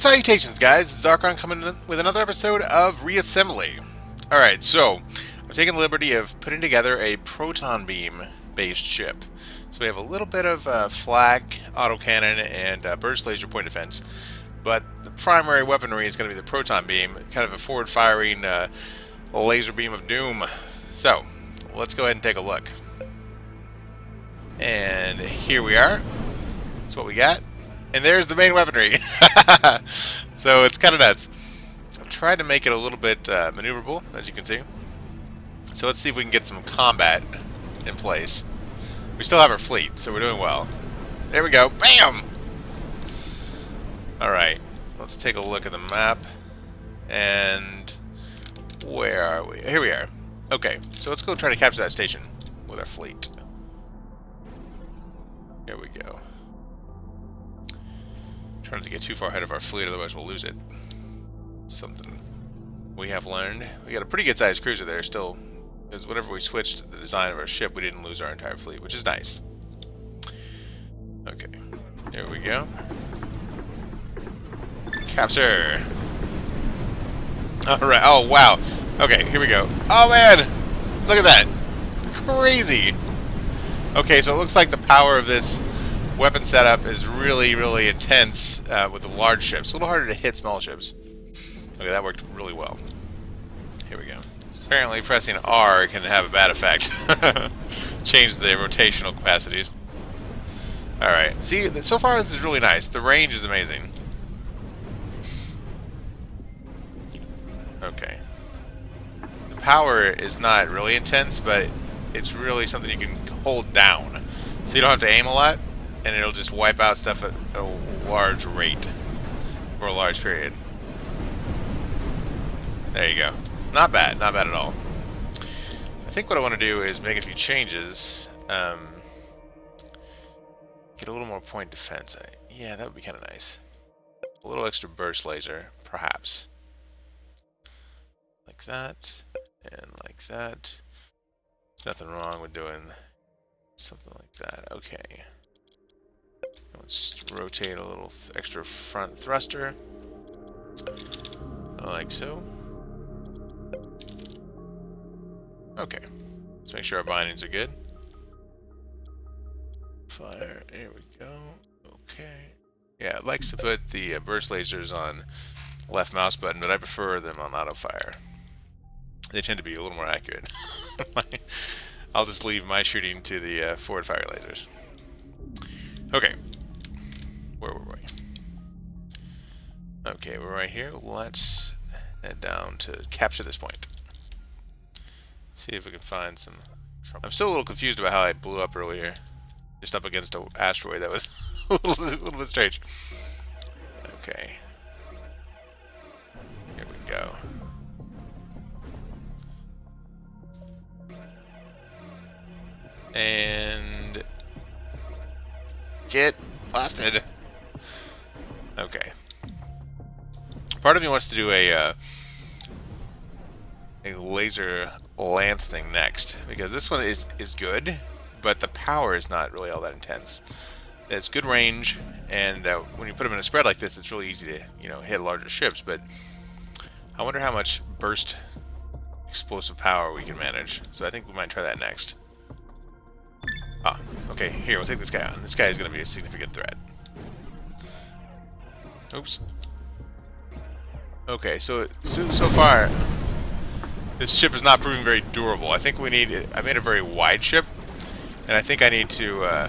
Salutations, guys! It's Zarcon coming in with another episode of Reassembly. Alright, so I've taken the liberty of putting together a proton beam based ship. So we have a little bit of flak, autocannon, and burst laser point defense. But the primary weaponry is going to be the proton beam, kind of a forward firing laser beam of doom. So let's go ahead and take a look. And here we are. That's what we got. And there's the main weaponry. So it's kind of nuts. I've tried to make it a little bit maneuverable, as you can see. So let's see if we can get some combat in place. We still have our fleet, so we're doing well. There we go. Bam! Alright, let's take a look at the map. And where are we? Here we are. Okay, so let's go try to capture that station with our fleet. Here we go. Trying not to get too far ahead of our fleet, otherwise we'll lose it. Something we have learned. We got a pretty good sized cruiser there still, because whenever we switched the design of our ship, we didn't lose our entire fleet, which is nice. Okay, here we go. Capture! Alright, oh wow. Okay, here we go. Oh man! Look at that! Crazy! Okay, so it looks like the power of this weapon setup is really, really intense with the large ships. A little harder to hit small ships. Okay, that worked really well. Here we go. Apparently pressing R can have a bad effect. Change the rotational capacities. Alright, see, so far this is really nice. The range is amazing. Okay. The power is not really intense, but it's really something you can hold down. So you don't have to aim a lot, and it'll just wipe out stuff at a large rate for a large period. There you go. Not bad. Not bad at all. I think what I want to do is make a few changes. Get a little more point defense. Yeah, that would be kind of nice. A little extra burst laser, perhaps. Like that. And like that. There's nothing wrong with doing something like that. Okay. Let's rotate a little extra front thruster, like so. Okay, let's make sure our bindings are good. Fire, there we go. Okay. Yeah, it likes to put the burst lasers on left mouse button, but I prefer them on auto fire. They tend to be a little more accurate. I'll just leave my shooting to the forward fire lasers. Okay. Where were we? Okay, we're right here. Let's head down to capture this point. See if we can find some trouble. I'm still a little confused about how I blew up earlier. Just up against an asteroid. That was a little bit strange. Okay. Here we go. And get blasted. Okay. Part of me wants to do a laser lance thing next, because this one is good, but the power is not really all that intense. It's good range, and when you put them in a spread like this, it's really easy to hit larger ships. But I wonder how much burst explosive power we can manage. So I think we might try that next. Ah, okay. Here, we'll take this guy on. This guy is going to be a significant threat. Oops. Okay, so far, this ship is not proving very durable. I think we need... I made a very wide ship, and I think I need to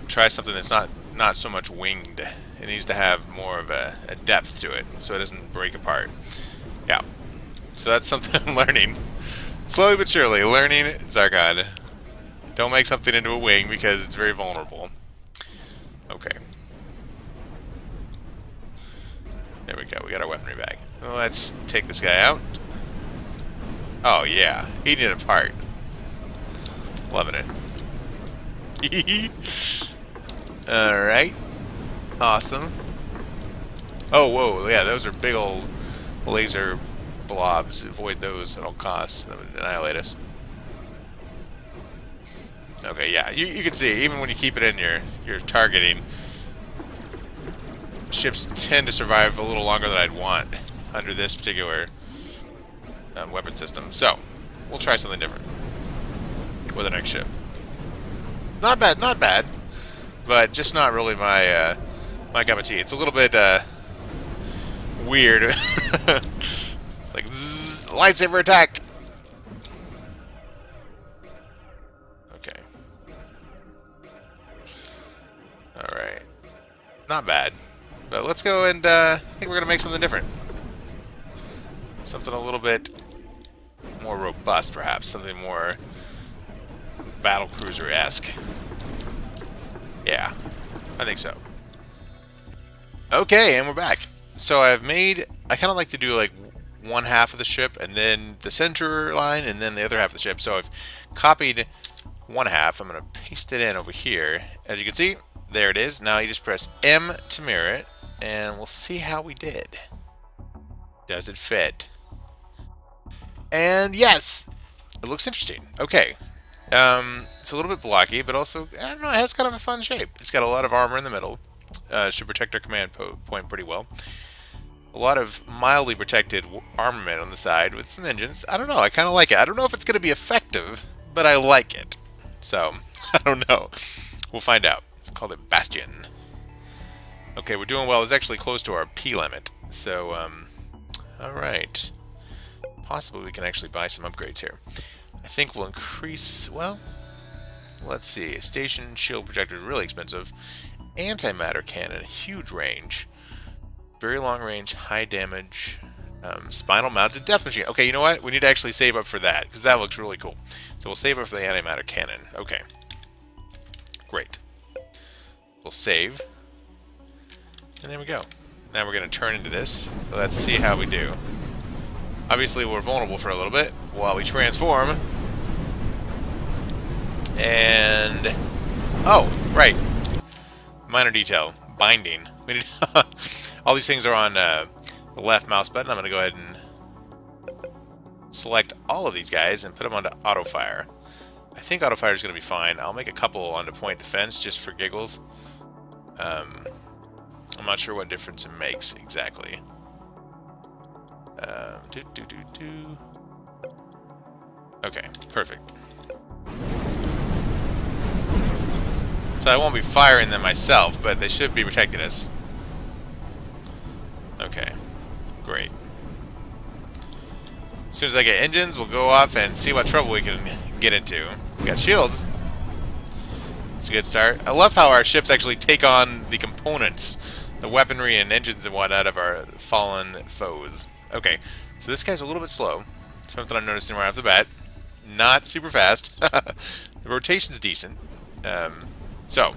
try something that's not so much winged. It needs to have more of a depth to it, so it doesn't break apart. Yeah. So that's something I'm learning. Slowly but surely, learning Zarcon. Don't make something into a wing because it's very vulnerable. Okay. There we go. We got our weaponry back. Let's take this guy out. Oh, yeah. Eating it apart. Loving it. Alright. Awesome. Oh, whoa. Yeah, those are big old laser blobs. Avoid those at all costs. That would annihilate us. Okay, yeah, you can see, even when you keep it in your targeting, ships tend to survive a little longer than I'd want under this particular weapon system. So, we'll try something different with the next ship. Not bad, not bad, but just not really my my cup of tea. It's a little bit weird. Like, zzz, lightsaber attack! Okay. Alright. Not bad. But let's go and, I think we're going to make something different. Something a little bit more robust, perhaps. Something more battlecruiser-esque. Yeah, I think so. Okay, and we're back. So I kind of like to do like one half of the ship and then the center line and then the other half of the ship. So I've copied one half. I'm going to paste it in over here. As you can see, there it is. Now you just press M to mirror it and we'll see how we did. Does it fit? And yes, it looks interesting. Okay. It's a little bit blocky, but also, I don't know, it has kind of a fun shape. It's got a lot of armor in the middle. Should protect our command point pretty well. A lot of mildly protected armament on the side with some engines. I don't know, I kind of like it. I don't know if it's going to be effective, but I like it. So, I don't know. We'll find out. Let's call it Bastion. Okay, we're doing well. It's actually close to our P limit. So, alright. Possibly we can actually buy some upgrades here. I think we'll increase, well, let's see. Station shield projector is really expensive. Antimatter cannon, huge range. Very long range, high damage. Spinal mounted death machine. Okay, you know what? We need to actually save up for that, because that looks really cool. So we'll save up for the antimatter cannon. Okay. Great. We'll save. And there we go. Now we're going to turn into this. Let's see how we do. Obviously, we're vulnerable for a little bit while we transform. And... oh, right. Minor detail. Binding. We need all these things are on the left mouse button. I'm going to go ahead and select all of these guys and put them onto auto fire. I think auto fire is going to be fine. I'll make a couple onto point defense just for giggles. I'm not sure what difference it makes exactly. Okay, perfect. So I won't be firing them myself, but they should be protecting us. Okay, great. As soon as I get engines, we'll go off and see what trouble we can get into. We got shields. It's a good start. I love how our ships actually take on the components, the weaponry and engines and whatnot of our fallen foes. Okay, so this guy's a little bit slow. Something I'm noticing right off the bat. Not super fast. The rotation's decent. So,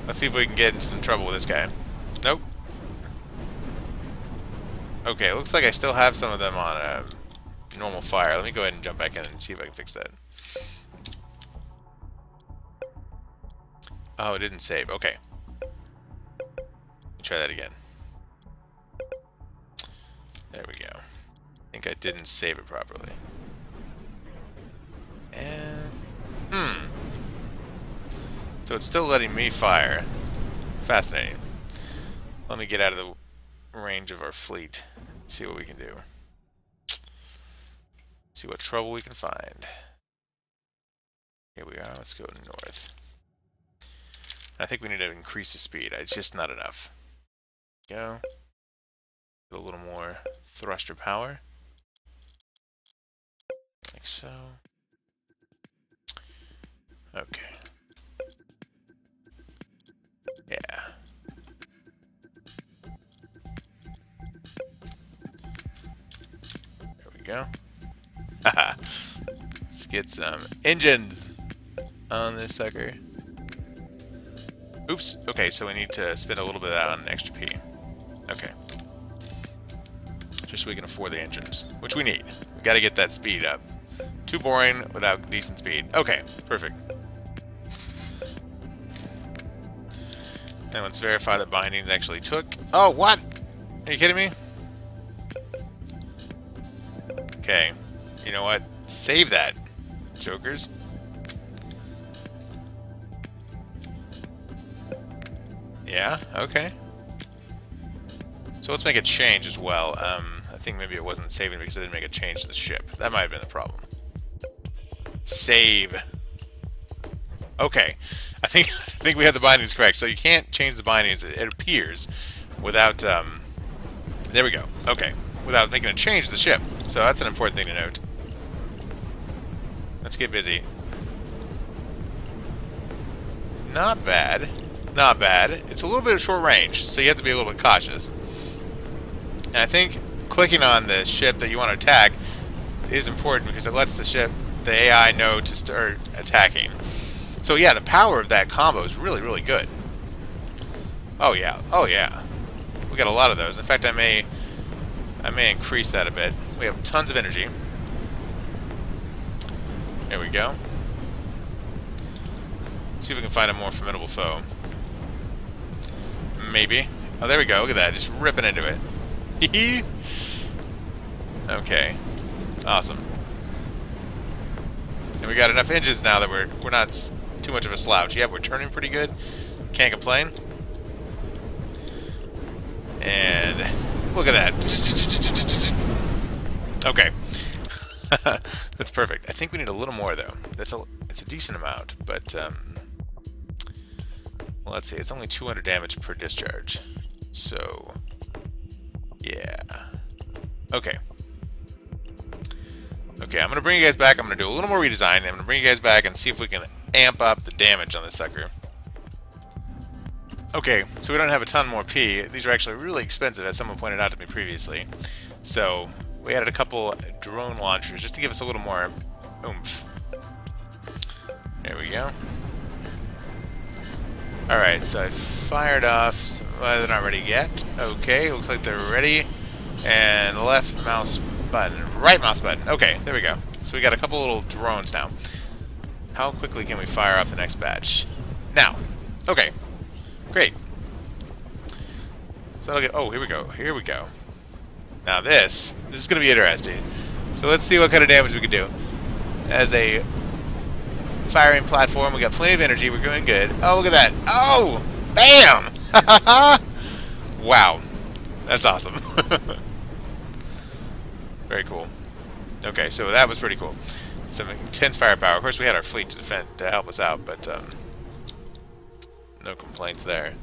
let's see if we can get into some trouble with this guy. Nope. Okay, looks like I still have some of them on normal fire. Let me go ahead and jump back in and see if I can fix that. Oh, it didn't save. Okay. Let me try that again. There we go. I think I didn't save it properly. And... so it's still letting me fire. Fascinating. Let me get out of the range of our fleet and see what we can do. See what trouble we can find. Here we are. Let's go north. I think we need to increase the speed. It's just not enough. Go. Get a little more thruster power. Like so. Okay. Yeah. There we go. Haha. Let's get some engines on this sucker. Oops. Okay, so we need to spend a little bit of that on extra P. Okay. Just so we can afford the engines, which we need. We got to get that speed up. Too boring without decent speed. Okay, perfect. And let's verify that bindings actually took. Oh, what? Are you kidding me? Okay. You know what? Save that, jokers. Yeah, okay. So let's make a change as well. I think maybe it wasn't saving because I didn't make a change to the ship. That might have been the problem. Save. Okay. I think we have the bindings correct. So you can't change the bindings, it appears, without... there we go. Okay. Without making a change to the ship. So that's an important thing to note. Let's get busy. Not bad. Not bad. It's a little bit of short range, so you have to be a little bit cautious. And I think clicking on the ship that you want to attack is important because it lets the AI know to start attacking. So yeah, the power of that combo is really, really good. Oh yeah. Oh yeah. We got a lot of those. In fact, I may increase that a bit. We have tons of energy. There we go. Let's see if we can find a more formidable foe. Maybe. Oh, there we go. Look at that. Just ripping into it. Okay. Awesome. And we got enough engines now that we're not too much of a slouch. Yep, we're turning pretty good. Can't complain. And look at that. Okay. That's perfect. I think we need a little more though. It's a decent amount, but well, let's see. It's only 200 damage per discharge. So yeah. Okay. Okay, I'm gonna bring you guys back. I'm gonna do a little more redesign. I'm gonna bring you guys back and see if we can amp up the damage on this sucker. Okay, so we don't have a ton more P. These are actually really expensive, as someone pointed out to me previously. So we added a couple drone launchers just to give us a little more oomph. There we go. Alright, so I fired off. Well, they're not ready yet. Okay, looks like they're ready. And left mouse button. Right mouse button. Okay, there we go. So we got a couple little drones now. How quickly can we fire off the next batch? Now. Okay. Great. So that'll get... Oh, here we go. Here we go. Now this is going to be interesting. So let's see what kind of damage we can do. As a firing platform, we got plenty of energy. We're doing good. Oh, look at that. Oh! Bam! Wow. That's awesome. Very cool. Okay, so that was pretty cool. Some intense firepower. Of course, we had our fleet to defend to help us out, but no complaints there.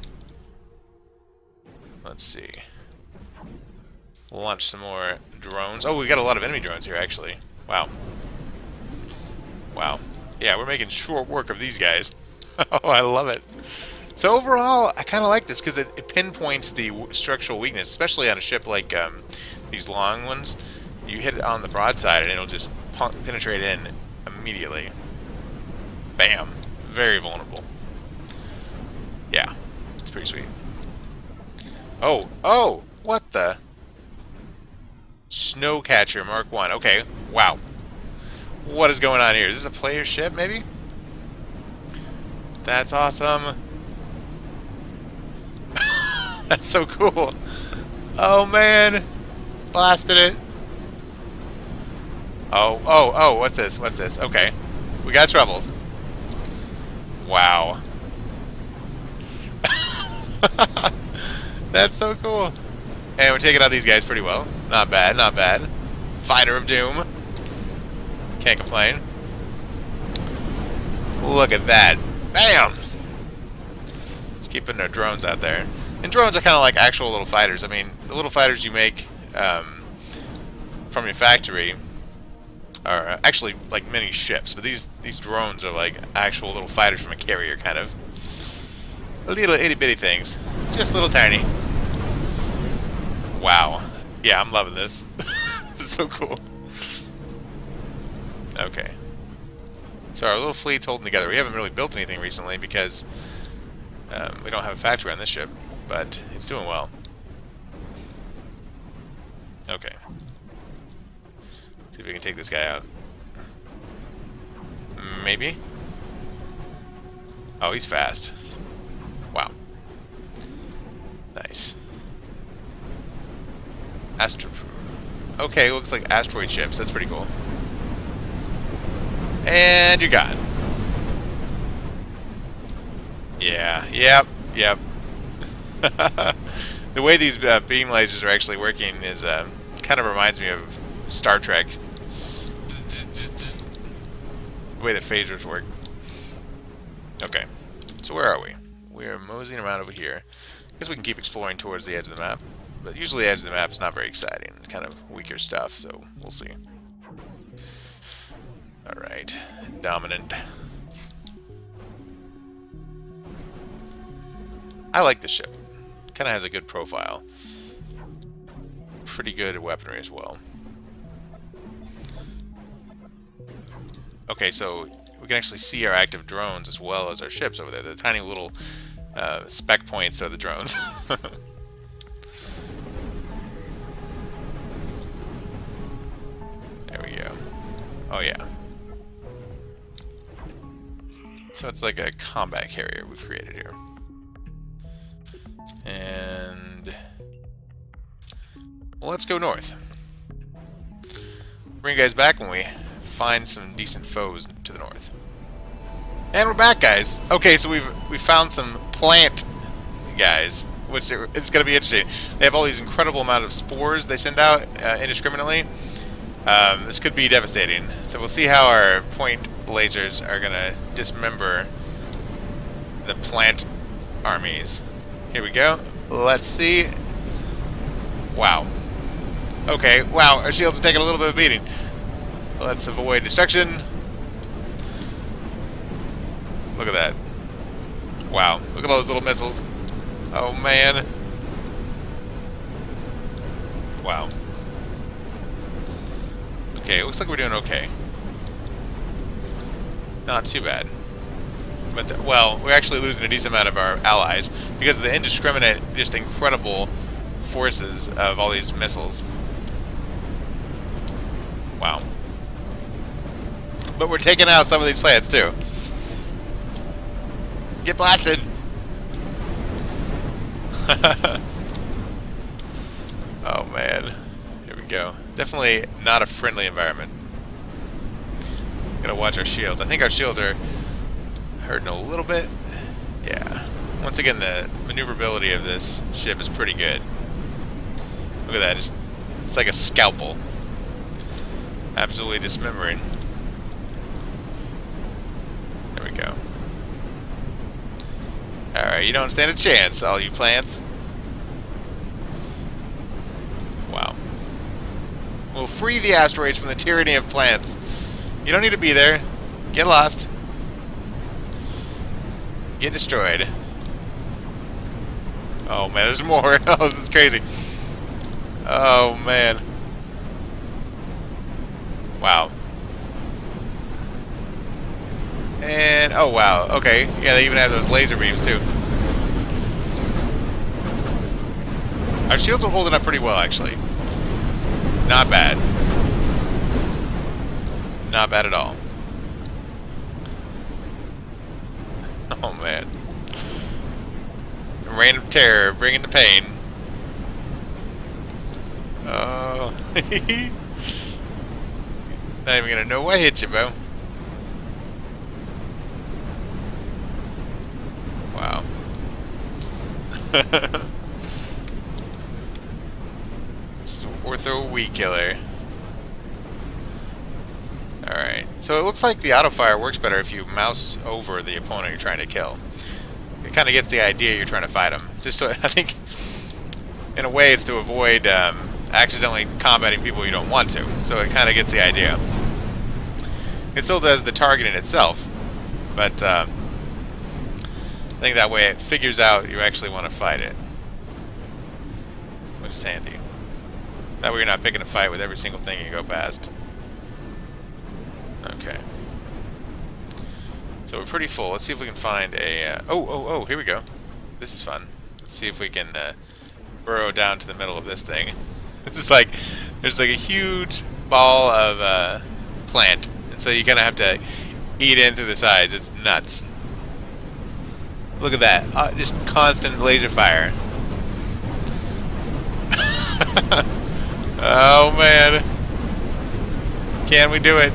Let's see. We'll launch some more drones. Oh, we got a lot of enemy drones here, actually. Wow. Wow. Yeah, we're making short work of these guys. Oh, I love it. So overall, I kind of like this because it pinpoints the structural weakness, especially on a ship like these long ones. You hit it on the broadside and it'll just penetrate in immediately. Bam. Very vulnerable. Yeah. It's pretty sweet. Oh. Oh! What the? Snowcatcher Mark 1. Okay. Wow. What is going on here? Is this a player ship, maybe? That's awesome. That's so cool. Oh, man. Blasted it. Oh, oh, oh, what's this? What's this? Okay. We got troubles. Wow. That's so cool. And we're taking out these guys pretty well. Not bad, not bad. Fighter of Doom. Can't complain. Look at that. Bam! Let's keep putting our drones out there. And drones are kind of like actual little fighters. I mean, the little fighters you make from your factory are actually like mini ships, but these drones are like actual little fighters from a carrier, kind of. Little itty bitty things. Just little tiny. Wow. Yeah, I'm loving this. This is so cool. Okay. So our little fleet's holding together. We haven't really built anything recently because we don't have a factory on this ship, but it's doing well. Okay. See if we can take this guy out. Maybe? Oh, he's fast. Wow. Nice. Okay, looks like asteroid ships. That's pretty cool. And you're gone. Yeah, yep, yep. The way these beam lasers are actually working is kind of reminds me of Star Trek. The way the phasers work. Okay, so where are we? We're moseying around over here. I guess we can keep exploring towards the edge of the map, but usually the edge of the map is not very exciting. Kind of weaker stuff, so we'll see. Alright, dominant. I like this ship. Kind of has a good profile. Pretty good at weaponry as well. Okay, so we can actually see our active drones as well as our ships over there. The tiny little spec points are the drones. There we go. Oh yeah. So it's like a combat carrier we've created here. And well, let's go north. Bring you guys back when we find some decent foes to the north. And we're back, guys. Okay, so we found some plant guys, which it's going to be interesting. They have all these incredible amount of spores they send out indiscriminately. This could be devastating. So we'll see how our point lasers are going to dismember the plant armies. Here we go. Let's see. Wow. Okay, wow, our shields are taking a little bit of a beating. Let's avoid destruction. Look at that. Wow, look at all those little missiles. Oh, man. Wow. Okay, it looks like we're doing okay. Not too bad. But, well, we're actually losing a decent amount of our allies because of the indiscriminate, just incredible forces of all these missiles. Wow. But we're taking out some of these plants, too. Get blasted! Oh, man. Here we go. Definitely not a friendly environment. Gotta watch our shields. I think our shields are hurting a little bit. Yeah. Once again, the maneuverability of this ship is pretty good. Look at that. It's like a scalpel. Absolutely dismembering. There we go. Alright, you don't stand a chance, all you plants. Wow. We'll free the asteroids from the tyranny of plants. You don't need to be there. Get lost. Get destroyed. Oh man, there's more. Oh, this is crazy. Oh man. Wow. And, oh wow, okay. Yeah, they even have those laser beams too. Our shields are holding up pretty well, actually. Not bad. Not bad at all. Oh man. Reign of terror, bringing the pain. Oh. Not even gonna know what hit you, bro. Wow. It's ortho weed killer. Alright. So it looks like the auto fire works better if you mouse over the opponent you're trying to kill. It kind of gets the idea you're trying to fight them. Just so, I think, in a way, it's to avoid accidentally combating people you don't want to. So it kind of gets the idea. It still does the targeting itself, but I think that way it figures out you actually want to fight it, which is handy. That way you're not picking a fight with every single thing you go past. Okay. So we're pretty full. Let's see if we can find a... oh, here we go. This is fun. Let's see if we can burrow down to the middle of this thing. It's like, there's like a huge ball of plant. And so you're going to have to eat in through the sides. It's nuts. Look at that. Just constant laser fire. Oh, man. Can we do it?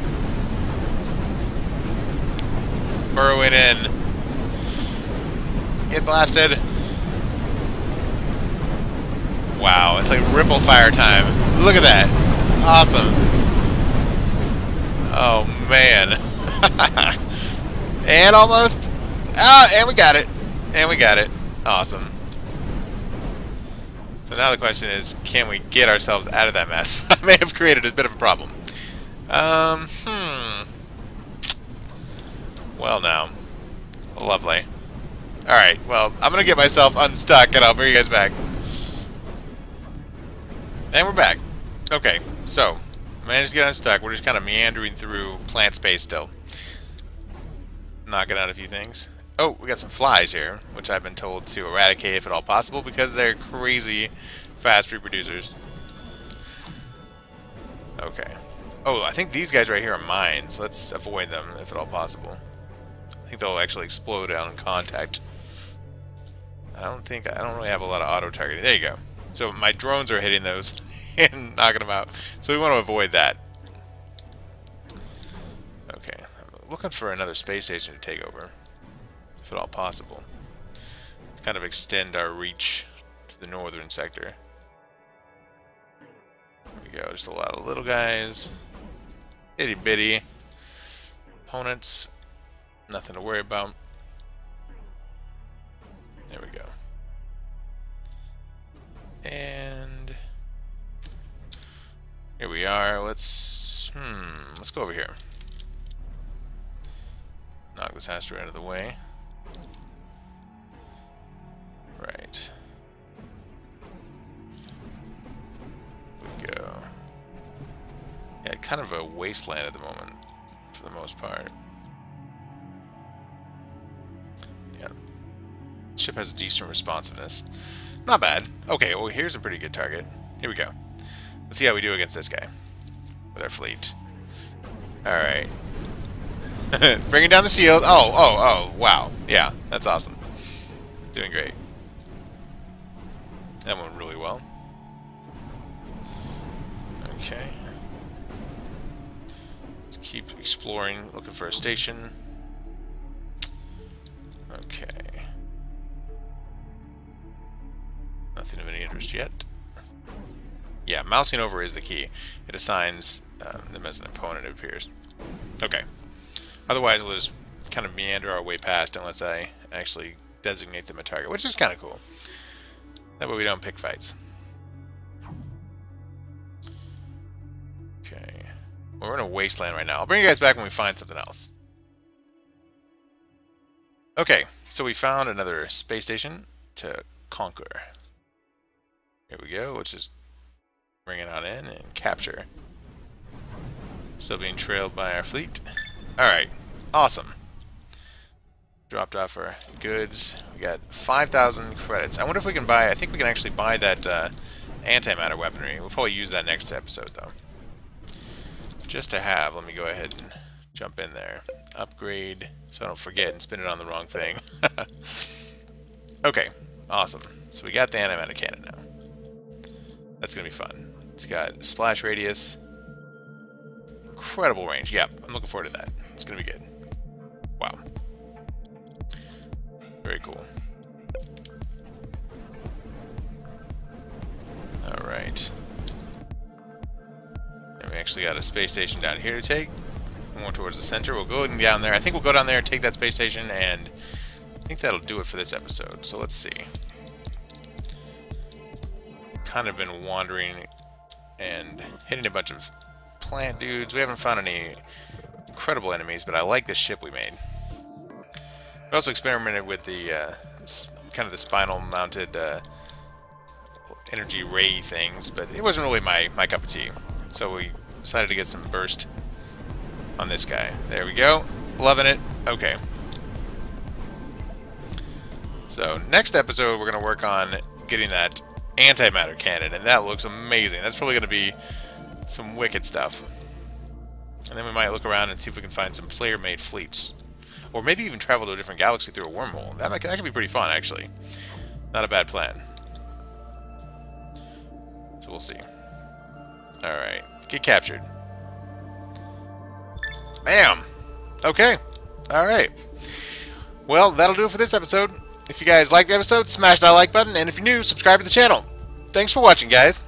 Burrowing in. Get blasted. Wow, it's like ripple fire time. Look at that. It's awesome. Oh, man. And almost. Ah, and we got it. And we got it. Awesome. So now the question is, can we get ourselves out of that mess? I may have created a bit of a problem. Well, now. Lovely. Alright, well, I'm gonna get myself unstuck and I'll bring you guys back. And we're back. Okay, so, managed to get unstuck. We're just kind of meandering through plant space still. Knocking out a few things. Oh, we got some flies here, which I've been told to eradicate if at all possible because they're crazy fast reproducers. Okay. Oh, I think these guys right here are mine, so let's avoid them if at all possible. I think they'll actually explode on contact. I don't really have a lot of auto targeting. There you go. So my drones are hitting those and knocking them out. So we want to avoid that. Okay. I'm looking for another space station to take over, if at all possible. Kind of extend our reach to the northern sector. There we go. Just a lot of little guys. Itty bitty. Opponents. Nothing to worry about. There we go. And here we are. Let's go over here. Knock this asteroid out of the way. Right. We go. Yeah, kind of a wasteland at the moment, for the most part. Yeah. Ship has a decent responsiveness. Not bad. Okay, well, here's a pretty good target. Here we go. Let's see how we do against this guy with our fleet. Alright. Bringing down the shield. Oh, wow. Yeah, that's awesome. Doing great. That went really well. Okay. Let's keep exploring, looking for a station. Okay. Nothing of any interest yet. Yeah, mousing over is the key. It assigns them as an opponent, it appears. Okay. Otherwise, we'll just kind of meander our way past unless I actually designate them a target, which is kind of cool. That way we don't pick fights. Okay. Well, we're in a wasteland right now. I'll bring you guys back when we find something else. Okay, so we found another space station to conquer. Here we go. Let's just bring it on in and capture. Still being trailed by our fleet. Alright, awesome. Dropped off our goods. We got 5,000 credits. I wonder if we can buy, I think we can actually buy that antimatter weaponry. We'll probably use that next episode though. Just to have, let me go ahead and jump in there. Upgrade, so I don't forget and spin it on the wrong thing. Okay, awesome. So we got the antimatter cannon now. That's going to be fun. It's got splash radius. Incredible range. Yeah, I'm looking forward to that. It's going to be good. Wow. Very cool. Alright. And we actually got a space station down here to take. More towards the center. We'll go down there. I think we'll go down there and take that space station, and I think that'll do it for this episode. So let's see. Kind of been wandering and hitting a bunch of plant dudes. We haven't found any incredible enemies, but I like this ship we made. We also experimented with the kind of the spinal mounted energy ray things, but it wasn't really my cup of tea. So we decided to get some burst on this guy. There we go. Loving it. Okay. So next episode we're going to work on getting that antimatter cannon, and that looks amazing. That's probably going to be some wicked stuff. And then we might look around and see if we can find some player-made fleets. Or maybe even travel to a different galaxy through a wormhole. That could be pretty fun, actually. Not a bad plan. So we'll see. Alright. Get captured. Bam! Okay. Alright. Well, that'll do it for this episode. If you guys liked the episode, smash that like button, and if you're new, subscribe to the channel. Thanks for watching, guys.